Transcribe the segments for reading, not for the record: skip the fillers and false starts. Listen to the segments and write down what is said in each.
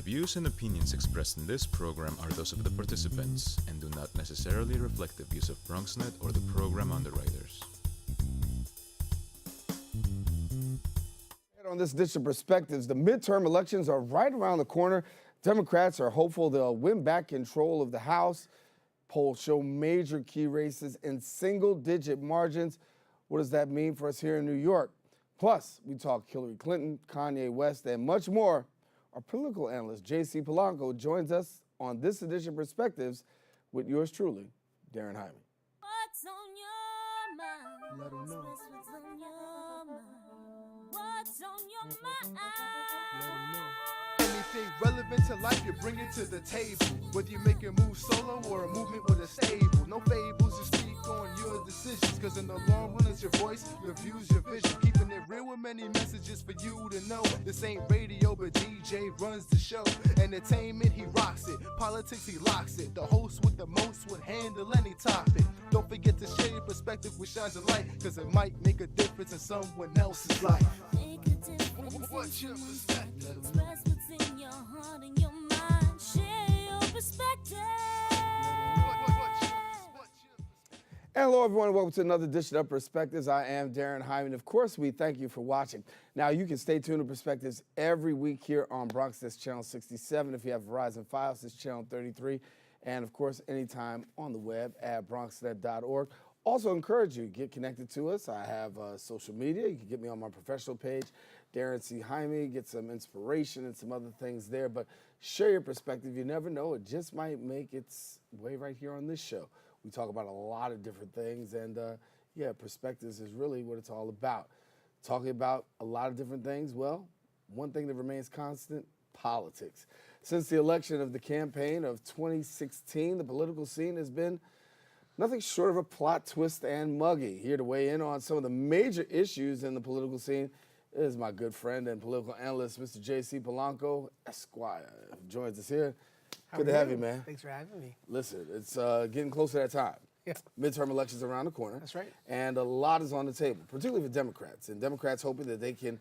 views and opinions expressed in this program are those of the participants and do not necessarily reflect the views of Bronxnet or the program underwriters. On this edition of Perspectives, the midterm elections are right around the corner. Democrats are hopeful they'll win back control of the House. Polls show major key races in single-digit margins. What does that mean for us here in New York? Plus, we talk Hillary Clinton, Kanye West, and much more. Our political analyst, JC Polanco, joins us on this edition of Perspectives with yours truly, Daren Jaime. What's on your mind? Let 'em know. What's on your mind? What's on your mind? Let 'em know. Anything relevant to life, you bring it to the table. Whether you make a move solo or a movement with a stable. No fables, you speak on your decisions. Cause in the long run, it's your voice, your views, your vision. Keeping it real with many messages for you to know. This ain't radio, but DJ runs the show. Entertainment, he rocks it. Politics, he locks it. The host with the most would handle any topic. Don't forget to share your perspective with shines of light. Cause it might make a difference in someone else's life. Make a difference. What's your perspective? Express what's in your heart and your mind. Share your perspective. And hello, everyone. Welcome to another edition of Perspectives. I am Daren Jaime, and of course, we thank you for watching. Now, you can stay tuned to Perspectives every week here on Bronxnet Channel 67. If you have Verizon Fios, it's Channel 33. And, of course, anytime on the web at bronxnet.org. Also encourage you, get connected to us. I have social media. You can get me on my professional page, Daren C. Jaime, get some inspiration and some other things there. But share your perspective. You never know. It just might make its way right here on this show. We talk about a lot of different things. And, yeah, Perspectives is really what it's all about. Talking about a lot of different things. Well, one thing that remains constant, politics. Since the election of the campaign of 2016, the political scene has been nothing short of a plot twist and muggy. Here to weigh in on some of the major issues in the political scene is my good friend and political analyst, Mr. JC Polanco, Esquire, who joins us here. Good to have you, man. Thanks for having me. Listen, it's getting close to that time. Yeah. Midterm elections around the corner. That's right. And a lot is on the table, particularly for Democrats. And Democrats hoping that they can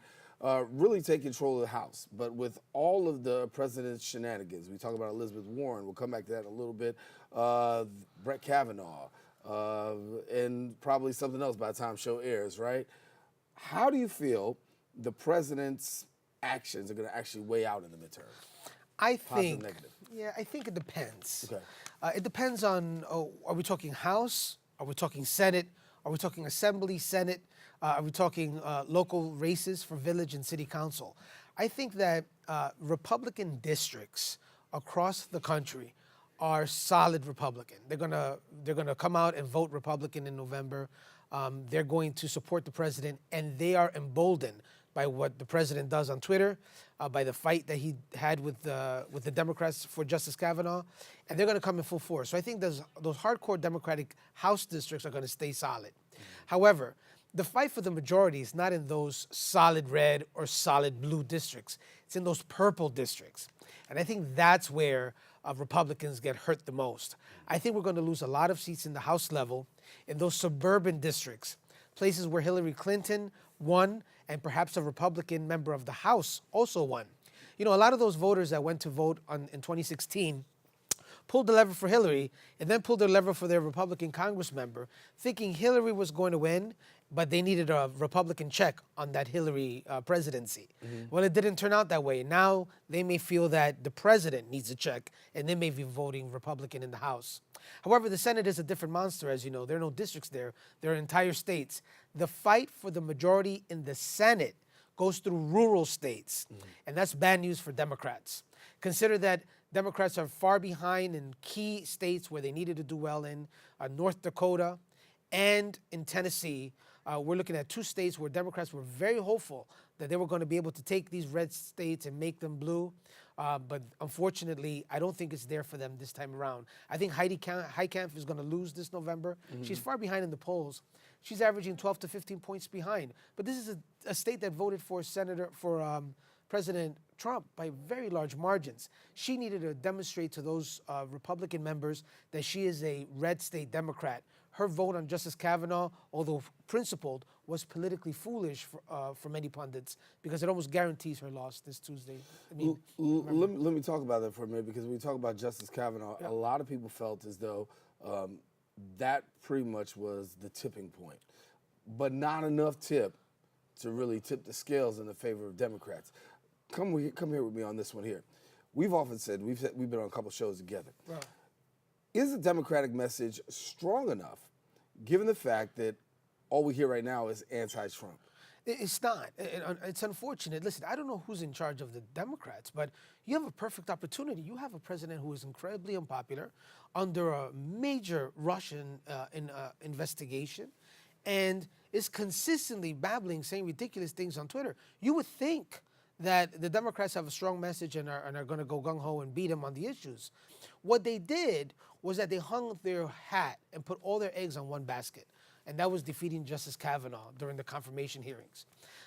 really take control of the House. But with all of the president's shenanigans, we talk about Elizabeth Warren, we'll come back to that in a little bit, Brett Kavanaugh, and probably something else by the time show airs, right? How do you feel the president's actions are going to actually weigh out in the midterm? I Positive, think, negative. yeah, I think it depends. Okay. It depends on, are we talking House? Are we talking Senate? Are we talking Assembly, Senate? Are we talking local races for village and city council? I think that Republican districts across the country are solid Republican. They're gonna come out and vote Republican in November. They're going to support the president, and they are emboldened by what the president does on Twitter, by the fight that he had with the Democrats for Justice Kavanaugh, and they're going to come in full force. So I think those hardcore Democratic House districts are going to stay solid. However, the fight for the majority is not in those solid red or solid blue districts. It's in those purple districts. And I think that's where Republicans get hurt the most. I think we're going to lose a lot of seats in the House level in those suburban districts, places where Hillary Clinton won and perhaps a Republican member of the House also won. You know, a lot of those voters that went to vote in 2016 pulled the lever for Hillary and then pulled the lever for their Republican Congress member, thinking Hillary was going to win, but they needed a Republican check on that Hillary presidency. Well, it didn't turn out that way. Now they may feel that the president needs a check, and they may be voting Republican in the House. However, the Senate is a different monster, as you know. There are no districts there. There are entire states. The fight for the majority in the Senate goes through rural states, and that's bad news for Democrats. Consider that Democrats are far behind in key states where they needed to do well in, North Dakota and in Tennessee. We're looking at two states where Democrats were very hopeful that they were going to be able to take these red states and make them blue. But unfortunately, I don't think it's there for them this time around. I think Heidi Heitkamp is going to lose this November. She's far behind in the polls. She's averaging 12 to 15 points behind. But this is a state that voted for President Trump by very large margins. She needed to demonstrate to those Republican members that she is a red state Democrat. Her vote on Justice Kavanaugh, although principled, was politically foolish for many pundits because it almost guarantees her loss this Tuesday. I mean, let me talk about that for a minute, because when we talk about Justice Kavanaugh, a lot of people felt as though that pretty much was the tipping point, but not enough tip to really tip the scales in the favor of Democrats. Come here with me on this one here. We've often said, we've been on a couple shows together. Right. Is the Democratic message strong enough, given the fact that all we hear right now is anti-Trump? It's not. It's unfortunate. Listen, I don't know who's in charge of the Democrats, but you have a perfect opportunity. You have a president who is incredibly unpopular, under a major Russian investigation, and is consistently babbling, saying ridiculous things on Twitter. You would think that the Democrats have a strong message and are going to go gung-ho and beat him on the issues. What they did was that they hung their hat and put all their eggs on one basket, and that was defeating Justice Kavanaugh during the confirmation hearings.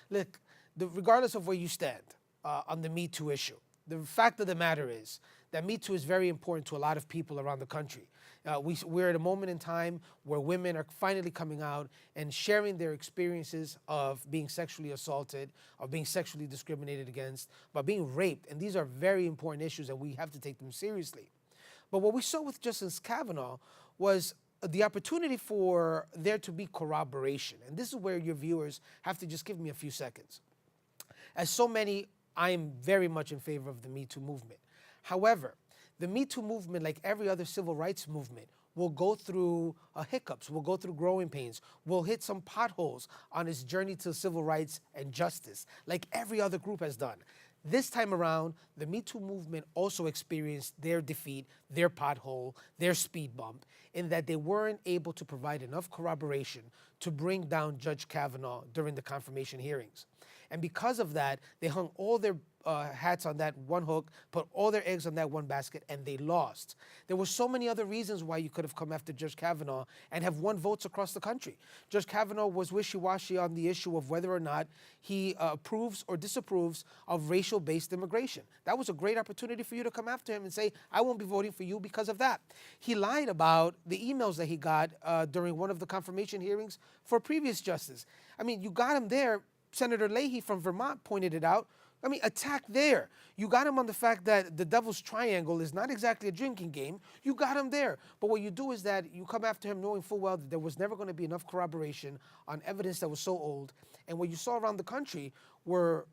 Look, regardless of where you stand on the Me Too issue, the fact of the matter is that Me Too is very important to a lot of people around the country. We're at a moment in time where women are finally coming out and sharing their experiences of being sexually assaulted, of being sexually discriminated against, about being raped. And these are very important issues, and we have to take them seriously. But what we saw with Justice Kavanaugh was the opportunity for there to be corroboration. And this is where your viewers have to just give me a few seconds. As so many, I am very much in favor of the Me Too movement. However, the Me Too movement, like every other civil rights movement, will go through hiccups, will go through growing pains, will hit some potholes on its journey to civil rights and justice, like every other group has done. This time around, the Me Too movement also experienced their defeat, their pothole, their speed bump, in that they weren't able to provide enough corroboration to bring down Judge Kavanaugh during the confirmation hearings. And because of that, they hung all their hats on that one hook, put all their eggs on that one basket, and they lost. There were so many other reasons why you could have come after Judge Kavanaugh and have won votes across the country. Judge Kavanaugh was wishy-washy on the issue of whether or not he approves or disapproves of racial-based immigration. That was a great opportunity for you to come after him and say, I won't be voting for you because of that. He lied about the emails that he got during one of the confirmation hearings for a previous justice. I mean, you got him there. Senator Leahy from Vermont pointed it out. I mean, attack there. You got him on the fact that the devil's triangle is not exactly a drinking game. You got him there. But what you do is that you come after him knowing full well that there was never going to be enough corroboration on evidence that was so old. And what you saw around the country were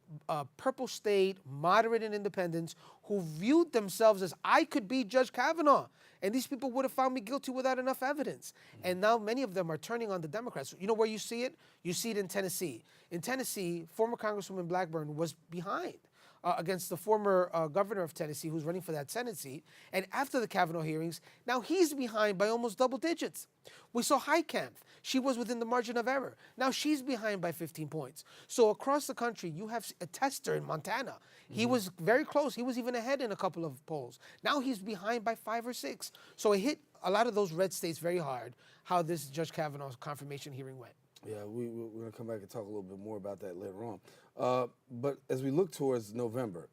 purple state, moderate and independents who viewed themselves as, I could be Judge Kavanaugh. And these people would have found me guilty without enough evidence. And now many of them are turning on the Democrats. You know where you see it? You see it in Tennessee. In Tennessee, former Congresswoman Blackburn was behind against the former governor of Tennessee who's running for that Senate seat. And after the Kavanaugh hearings, now he's behind by almost double digits. We saw Heitkamp. She was within the margin of error. Now she's behind by 15 points. So across the country, you have a Tester in Montana. He was very close. He was even ahead in a couple of polls. Now he's behind by 5 or 6. So it hit a lot of those red states very hard, how this Judge Kavanaugh's confirmation hearing went. Yeah, we're going to come back and talk a little bit more about that later on. But as we look towards November,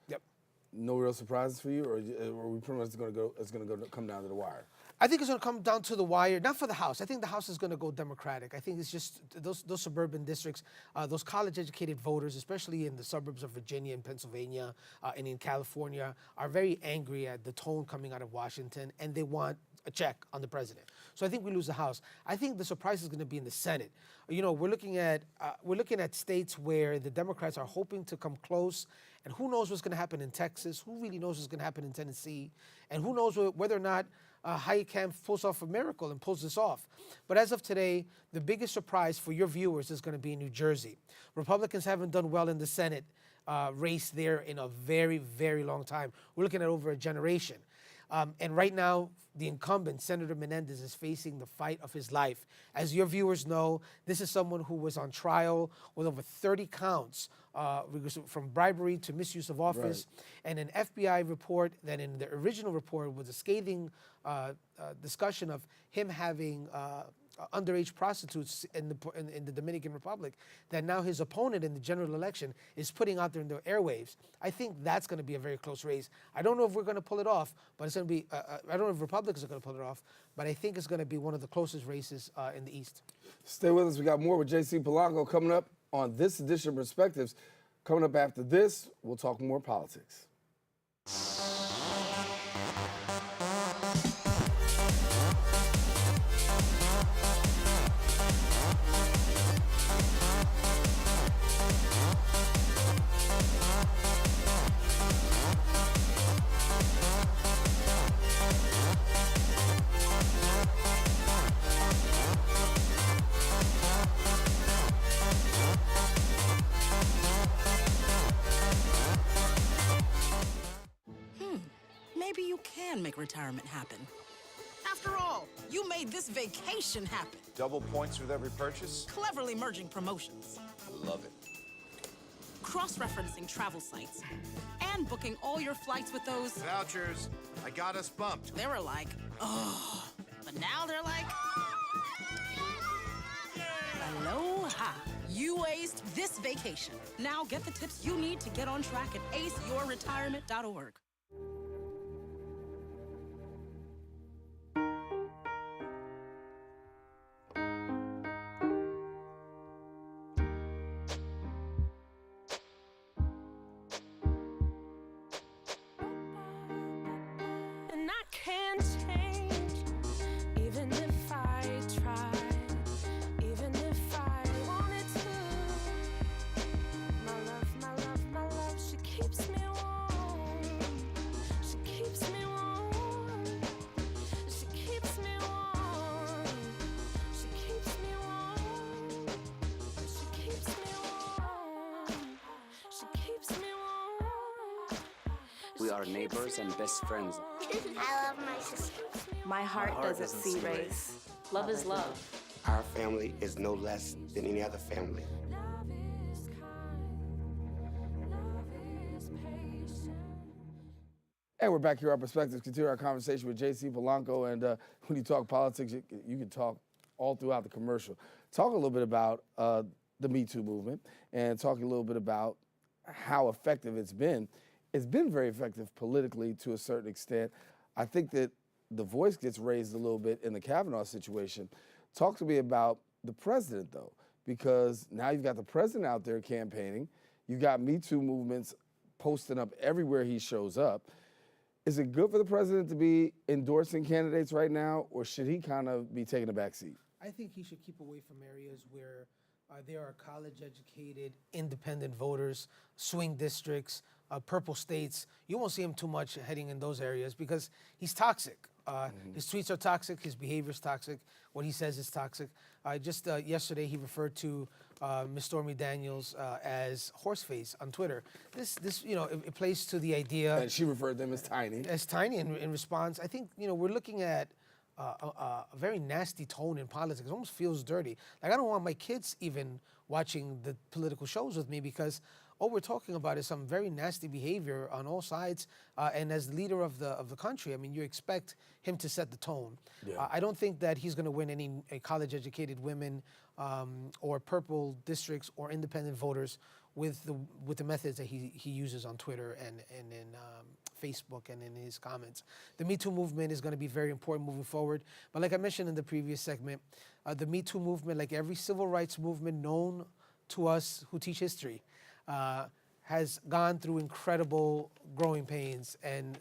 no real surprises for you, or are we pretty much going to go? It's going to come down to the wire. I think it's going to come down to the wire, not for the House. I think the House is going to go Democratic. I think it's just those suburban districts, those college-educated voters, especially in the suburbs of Virginia and Pennsylvania and in California, are very angry at the tone coming out of Washington, and they want a check on the president. So I think we lose the House. I think the surprise is going to be in the Senate. You know, we're looking at states where the Democrats are hoping to come close, and who knows what's going to happen in Texas? Who really knows what's going to happen in Tennessee? And who knows whether or not Heitkamp pulls off a miracle and pulls this off. But as of today, the biggest surprise for your viewers is going to be in New Jersey. Republicans haven't done well in the Senate race there in a very, very long time. We're looking at over a generation. And right now, the incumbent, Senator Menendez, is facing the fight of his life. As your viewers know, this is someone who was on trial with over 30 counts, from bribery to misuse of office, and an FBI report that in the original report was a scathing discussion of him having underage prostitutes in the Dominican Republic that now his opponent in the general election is putting out there in the airwaves. I think that's going to be a very close race. I don't know if we're going to pull it off, but it's going to be. I don't know if Republicans are going to pull it off, but I think it's going to be one of the closest races in the East. Stay with us. We got more with JC Polanco coming up on this edition of Perspectives. Coming up after this, we'll talk more politics. Maybe you can make retirement happen. After all, you made this vacation happen. Double points with every purchase? Cleverly merging promotions, I love it. cross-referencing travel sites, and booking all your flights with those. Vouchers. I got us bumped. They were like, oh. But now they're like, aloha. You aced this vacation. Now get the tips you need to get on track at aceyourretirement.org. And I can't change, even if I tried, even if I wanted to. My love, she keeps me warm. She keeps me warm. She keeps me warm. She keeps me warm. She keeps me warm. She keeps me warm. We are neighbors and best friends. I love my sister. My heart doesn't see race. Love is love. Our family is no less than any other family. Love is kind. Love is patient. And we're back here on Perspectives, continue our conversation with JC Polanco. And when you talk politics, you can talk all throughout the commercial. Talk a little bit about the Me Too movement and talk a little bit about how effective it's been. It's been very effective politically to a certain extent. I think that the voice gets raised a little bit in the Kavanaugh situation. Talk to me about the president, though, because now you've got the president out there campaigning. You've got Me Too movements posting up everywhere he shows up. Is it good for the president to be endorsing candidates right now, or should he kind of be taking a back seat? I think he should keep away from areas where there are college-educated, independent voters, swing districts, purple states. You won't see him too much heading in those areas because he's toxic. His tweets are toxic. His behavior is toxic. What he says is toxic. Just yesterday, he referred to Miss Stormy Daniels as horseface on Twitter. This, it plays to the idea. And she referred them as tiny. As tiny in response. I think, we're looking at a very nasty tone in politics. It almost feels dirty. Like, I don't want my kids even watching the political shows with me because all we're talking about is some very nasty behavior on all sides. And as the leader of the country, I mean, you expect him to set the tone. Yeah. I don't think that he's going to win any college-educated women or purple districts or independent voters with the methods that he uses on Twitter and in Facebook and in his comments. The Me Too movement is going to be very important moving forward. But like I mentioned in the previous segment, the Me Too movement, like every civil rights movement known to us who teach history, has gone through incredible growing pains and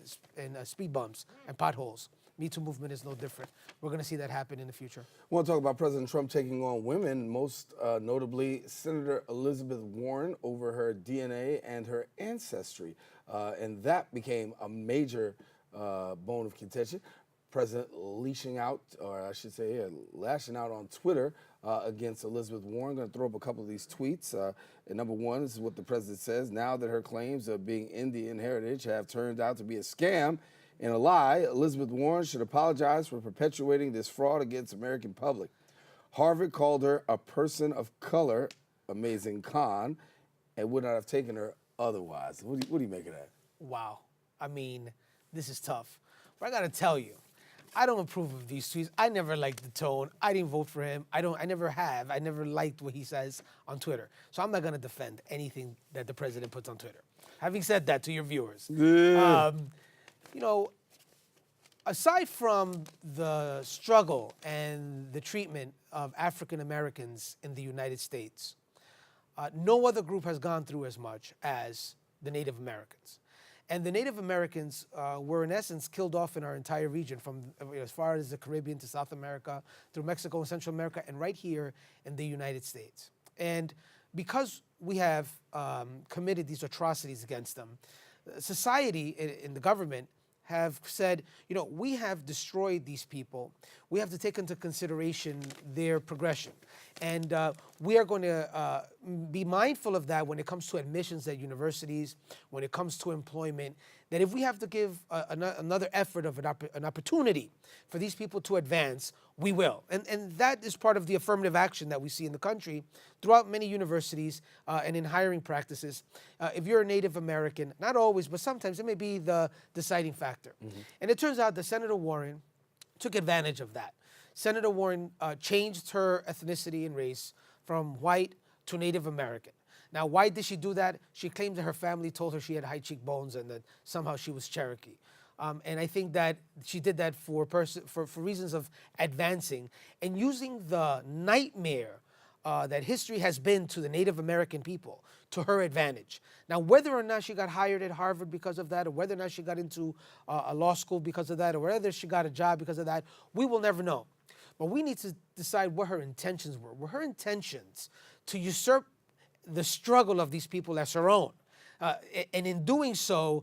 speed bumps and potholes. Me Too movement is no different. We're going to see that happen in the future. I want to talk about President Trump taking on women, most notably Senator Elizabeth Warren over her DNA and her ancestry. And that became a major bone of contention. President lashing out on Twitter against Elizabeth Warren. Going to throw up a couple of these tweets. And number one, this is what the president says: now that her claims of being Indian heritage have turned out to be a scam and a lie, Elizabeth Warren should apologize for perpetuating this fraud against the American public. Harvard called her a person of color, amazing con, and would not have taken her otherwise. What do you make of that? Wow. I mean, this is tough. But I got to tell you, I don't approve of these tweets. I never liked the tone. I didn't vote for him. I never have. I never liked what he says on Twitter. So I'm not going to defend anything that the president puts on Twitter. Having said that to your viewers, aside from the struggle and the treatment of African Americans in the United States, no other group has gone through as much as the Native Americans. And the Native Americans were, in essence, killed off in our entire region, from as far as the Caribbean to South America, through Mexico and Central America, and right here in the United States. And because we have committed these atrocities against them, society and the government have said, we have destroyed these people. We have to take into consideration their progression. And we are going to be mindful of that when it comes to admissions at universities, when it comes to employment, that if we have to give another effort of an opportunity for these people to advance, we will. And that is part of the affirmative action that we see in the country throughout many universities and in hiring practices. If you're a Native American, not always, but sometimes it may be the deciding factor. Mm-hmm. And it turns out that Senator Warren took advantage of that. Senator Warren changed her ethnicity and race from white to Native American. Now, why did she do that? She claimed that her family told her she had high cheekbones and that somehow she was Cherokee. And I think that she did that for reasons of advancing and using the nightmare that history has been to the Native American people to her advantage. Now, whether or not she got hired at Harvard because of that, or whether or not she got into a law school because of that, or whether she got a job because of that, we will never know. But we need to decide what her intentions were. Were her intentions to usurp the struggle of these people as her own? And in doing so,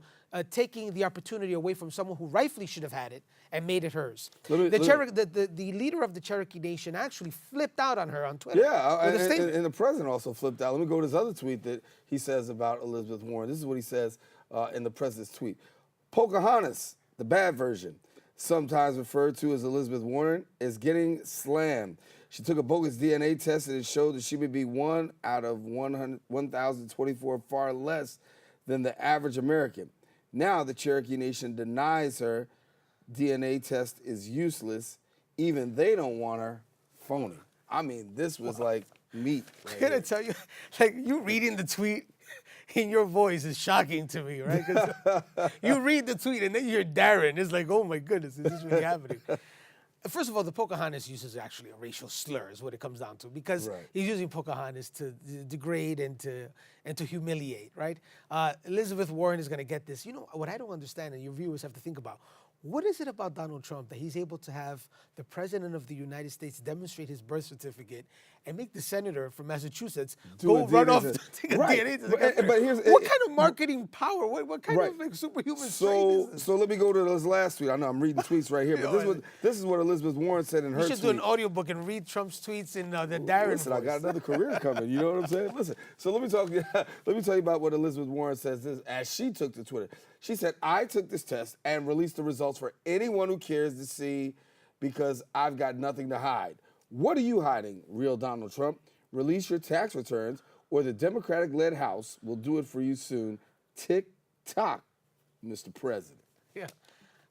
taking the opportunity away from someone who rightfully should have had it and made it hers. The leader of the Cherokee Nation actually flipped out on her on Twitter. Yeah, and the president also flipped out. Let me go to this other tweet that he says about Elizabeth Warren. This is what he says in the president's tweet. Pocahontas, the bad version, sometimes referred to as Elizabeth Warren, is getting slammed. She took a bogus DNA test and it showed that she would be 1 out of 1,024, far less than the average American. Now the Cherokee Nation denies her DNA test is useless. Even they don't want her phony. I mean, this was like meat. Right, I'm going to tell you, like, you reading the tweet in your voice is shocking to me, right? 'Cause you read the tweet and then you hear Daren. It's like, oh my goodness, is this really happening? First of all, the Pocahontas use is actually a racial slur, is what it comes down to, because he's using Pocahontas to degrade and to humiliate, right? Elizabeth Warren is going to get this. You know, what I don't understand, and your viewers have to think about, what is it about Donald Trump that he's able to have the president of the United States demonstrate his birth certificate and make the senator from Massachusetts go run off to take a DNA test? But here's, what kind of marketing power? What kind of like superhuman strength is this? So let me go to this last tweet. I know I'm reading tweets right here, but this is what Elizabeth Warren said in her tweet. You should do an audiobook and read Trump's tweets in the Daren Listen, voice. I got another career coming. You know what I'm saying? Listen. So let me tell you about what Elizabeth Warren says as she took to Twitter. She said, I took this test and released the results for anyone who cares to see because I've got nothing to hide. What are you hiding, real Donald Trump? Release your tax returns or the Democratic-led House will do it for you soon. Tick-tock, Mr. President. Yeah.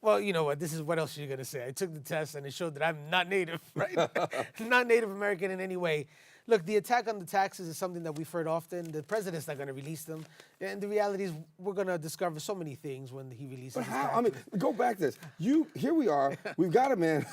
Well, you know what? This is what else you're going to say. I took the test and it showed that I'm not Native, right? Not Native American in any way. Look, the attack on the taxes is something that we've heard often. The president's not going to release them. And the reality is we're going to discover so many things when he releases But his how? taxes. I mean, go back to this. Here we are. We've got a man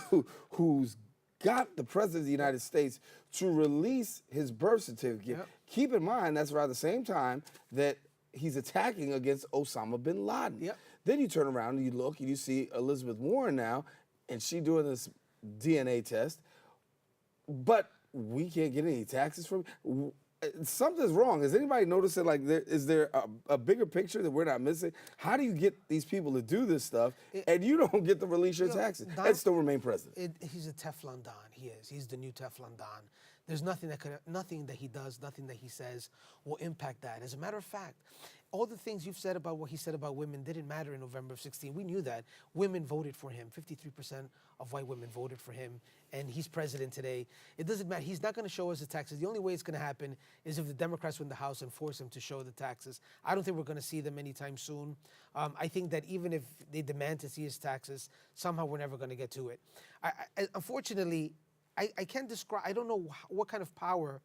who's got the president of the United States to release his birth certificate. Yep. Keep in mind, that's around the same time that he's attacking against Osama bin Laden. Yep. Then you turn around and you look and you see Elizabeth Warren now, and she doing this DNA test. But we can't get any taxes from. Something's wrong. Is anybody noticing? Like, is there a bigger picture that we're not missing? How do you get these people to do this stuff, and you don't get to release your taxes and still remain president? He's a Teflon Don. He is. He's the new Teflon Don. There's nothing that he does, nothing that he says will impact that. As a matter of fact, all the things you've said about what he said about women didn't matter in November of 16. We knew that. Women voted for him. 53% of white women voted for him, and he's president today. It doesn't matter. He's not going to show us the taxes. The only way it's going to happen is if the Democrats win the House and force him to show the taxes. I don't think we're going to see them anytime soon. I think that even if they demand to see his taxes, somehow we're never going to get to it. Unfortunately, I can't describe, I don't know what kind of power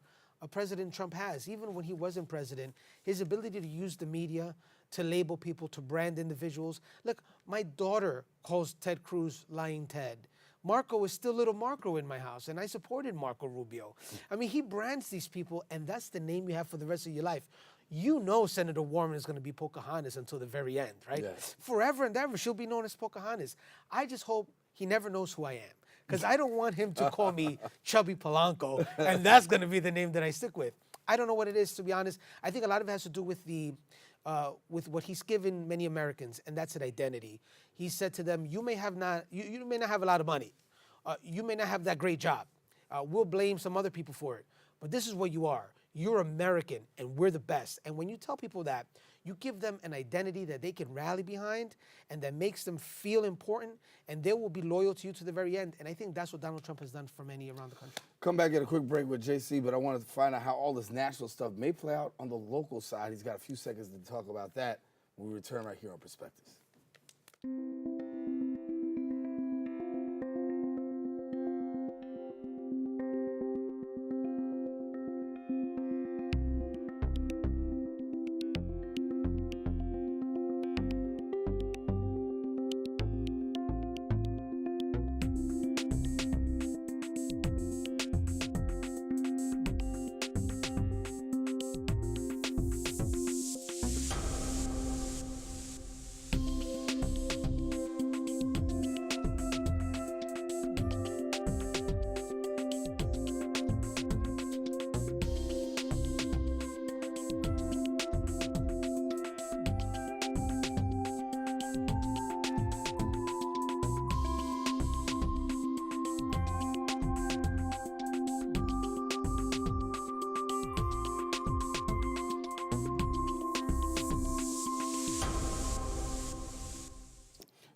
President Trump has. Even when he wasn't president, his ability to use the media to label people, to brand individuals. Look, my daughter calls Ted Cruz Lying Ted. Marco is still little Marco in my house, and I supported Marco Rubio. I mean, he brands these people, and that's the name you have for the rest of your life. You know Senator Warren is going to be Pocahontas until the very end, right? Yes. Forever and ever, she'll be known as Pocahontas. I just hope he never knows who I am, because I don't want him to call me Chubby Polanco, and that's going to be the name that I stick with. I don't know what it is, to be honest. I think a lot of it has to do with with what he's given many Americans, and that's an identity. He said to them, you may not have a lot of money. You may not have that great job. We'll blame some other people for it. But this is what you are. You're American, and we're the best. And when you tell people that, you give them an identity that they can rally behind and that makes them feel important, and they will be loyal to you to the very end. And I think that's what Donald Trump has done for many around the country. Come back, get a quick break with JC, but I wanted to find out how all this national stuff may play out on the local side. He's got a few seconds to talk about that when we return right here on Perspectives.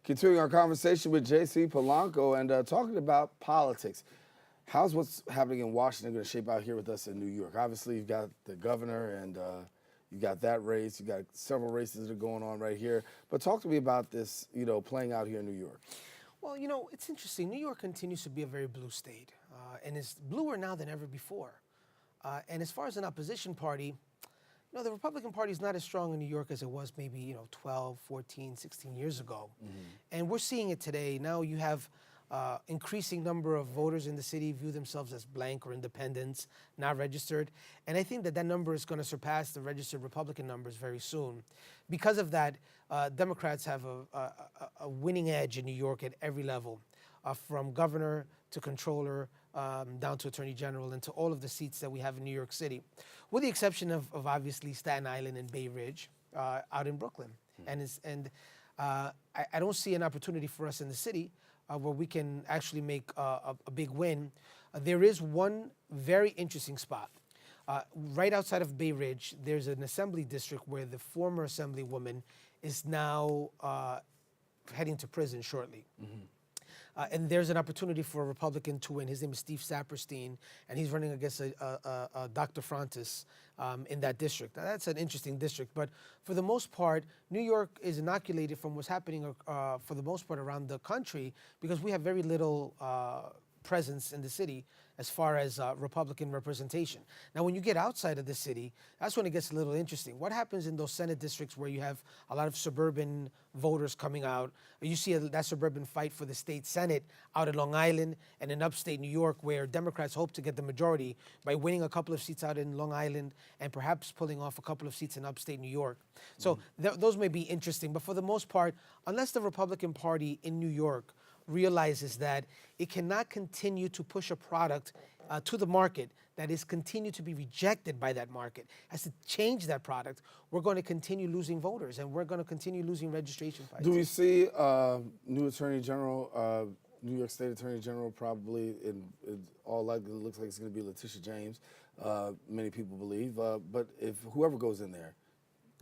Continuing our conversation with JC Polanco and talking about politics. How's what's happening in Washington going to shape out here with us in New York? Obviously, you've got the governor and you got that race. You got several races that are going on right here. But talk to me about this, playing out here in New York. Well, it's interesting. New York continues to be a very blue state, and it's bluer now than ever before. And as far as an opposition party, the Republican Party is not as strong in New York as it was maybe, 12, 14, 16 years ago. Mm-hmm. And we're seeing it today. Now you have increasing number of voters in the city view themselves as blank or independents, not registered. And I think that number is going to surpass the registered Republican numbers very soon. Because of that, Democrats have a winning edge in New York at every level, from governor to controller, down to attorney general, and to all of the seats that we have in New York City, with the exception of obviously Staten Island and Bay Ridge out in Brooklyn. Mm-hmm. I don't see an opportunity for us in the city where we can actually make a big win. There is one very interesting spot. Right outside of Bay Ridge, there's an assembly district where the former assemblywoman is now heading to prison shortly. Mm-hmm. And there's an opportunity for a Republican to win. His name is Steve Saperstein, and he's running against Dr. Francis in that district. Now, that's an interesting district, but for the most part, New York is inoculated from what's happening for the most part around the country because we have very little presence in the city as far as Republican representation. Now, when you get outside of the city, that's when it gets a little interesting. What happens in those Senate districts where you have a lot of suburban voters coming out? You see that suburban fight for the state Senate out in Long Island and in upstate New York, where Democrats hope to get the majority by winning a couple of seats out in Long Island and perhaps pulling off a couple of seats in upstate New York. So those may be interesting, but for the most part, unless the Republican Party in New York realizes that it cannot continue to push a product to the market that is continue to be rejected by that market, has to change that product, we're going to continue losing voters and we're going to continue losing registration fights. Do we see new Attorney General, New York State Attorney General probably in all likelihood looks like it's going to be Letitia James, many people believe, but if whoever goes in there,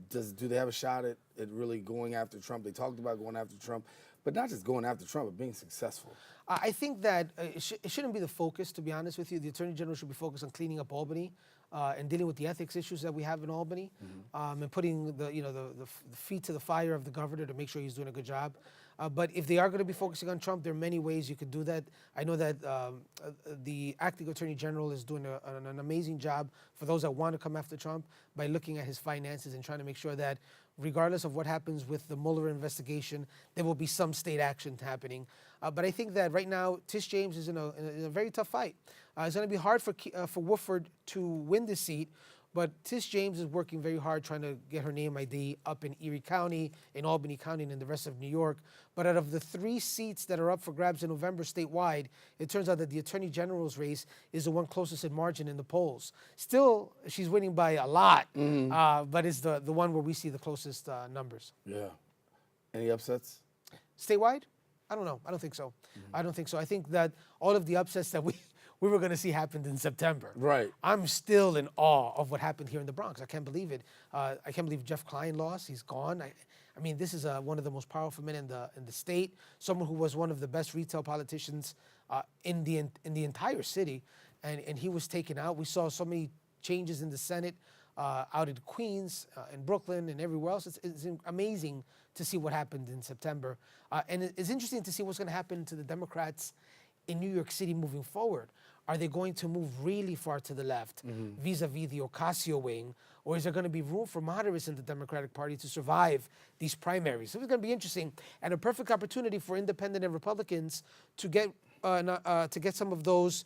do they have a shot at really going after Trump? They talked about going after Trump, but not just going after Trump, but being successful. I think that it shouldn't be the focus, to be honest with you. The Attorney General should be focused on cleaning up Albany and dealing with the ethics issues that we have in Albany, and putting the feet to the fire of the governor to make sure he's doing a good job. But if they are going to be focusing on Trump, there are many ways you could do that. I know that the acting Attorney General is doing an amazing job for those that want to come after Trump by looking at his finances and trying to make sure that regardless of what happens with the Mueller investigation, there will be some state action happening. But I think that right now, Tish James is in a very tough fight. It's going to be hard for Woodford to win this seat, but Tish James is working very hard trying to get her name ID up in Erie County, in Albany County, and in the rest of New York. But out of the 3 seats that are up for grabs in November statewide, it turns out that the Attorney General's race is the one closest in margin in the polls. Still, she's winning by a lot, but it's the one where we see the closest numbers. Yeah. Any upsets? Statewide? I don't know. I don't think so. I don't think so. I think that all of the upsets that we were going to see happened in September. Right. I'm still in awe of what happened here in the Bronx. I can't believe it. I can't believe Jeff Klein lost. He's gone. I mean, this is one of the most powerful men in the state. Someone who was one of the best retail politicians in the entire city, and he was taken out. We saw so many changes in the Senate out in Queens, in Brooklyn, and everywhere else. It's amazing to see what happened in September, and it's interesting to see what's going to happen to the Democrats in New York City moving forward. Are they going to move really far to the left vis-a-vis the Ocasio wing, or is there going to be room for moderates in the Democratic Party to survive these primaries? So it's going to be interesting and a perfect opportunity for independent and Republicans to get some of those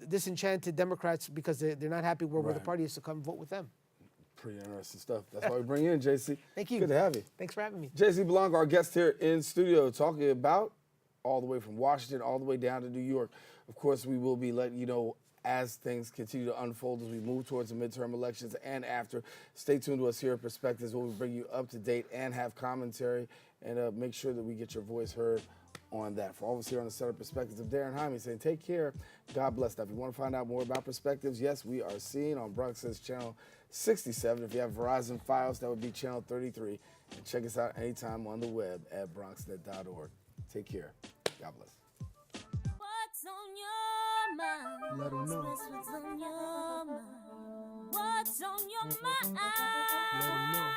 disenchanted Democrats because they're not happy where the party is to come vote with them. Pretty interesting stuff. That's why we bring you in, JC. Thank you. Good to have you. Thanks for having me. JC Polanco, our guest here in studio, talking about all the way from Washington all the way down to New York. Of course, we will be letting you know as things continue to unfold as we move towards the midterm elections and after. Stay tuned to us here at Perspectives, where we bring you up to date and have commentary and make sure that we get your voice heard on that. For all of us here on the Center Perspectives of Daren Jaime saying take care, God bless. Now, if you want to find out more about Perspectives, yes, we are seen on Bronxnet's channel 67. If you have Verizon Files, that would be channel 33. And check us out anytime on the web at bronxnet.org. Take care. God bless. What's on your mind? Let 'em know. What's on your mind? What's on your mind? Let 'em know.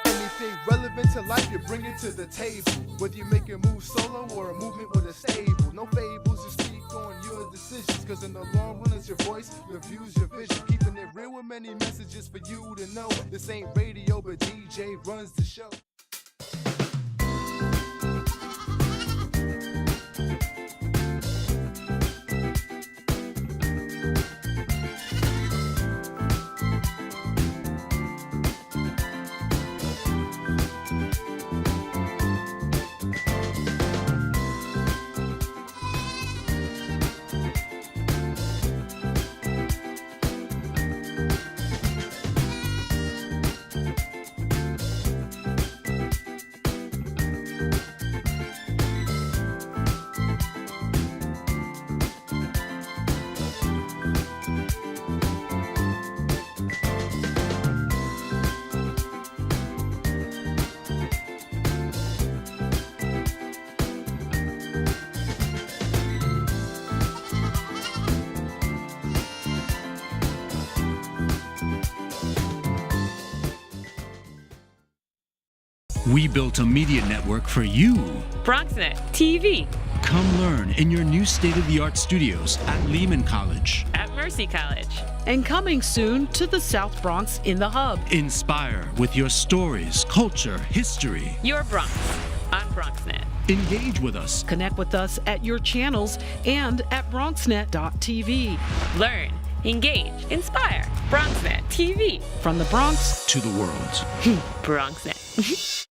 Anything relevant to life, you bring it to the table. Whether you make a move solo or a movement with a stable. No fables, you speak on your decisions. Cause in the long run, it's your voice, your views, your vision. Keeping it real with many messages for you to know. This ain't radio, but DJ runs the show. We built a media network for you. Bronxnet TV. Come learn in your new state-of-the-art studios at Lehman College. At Mercy College. And coming soon to the South Bronx in the Hub. Inspire with your stories, culture, history. Your Bronx on Bronxnet. Engage with us. Connect with us at your channels and at bronxnet.tv. Learn, engage, inspire. Bronxnet TV. From the Bronx to the world. Bronxnet.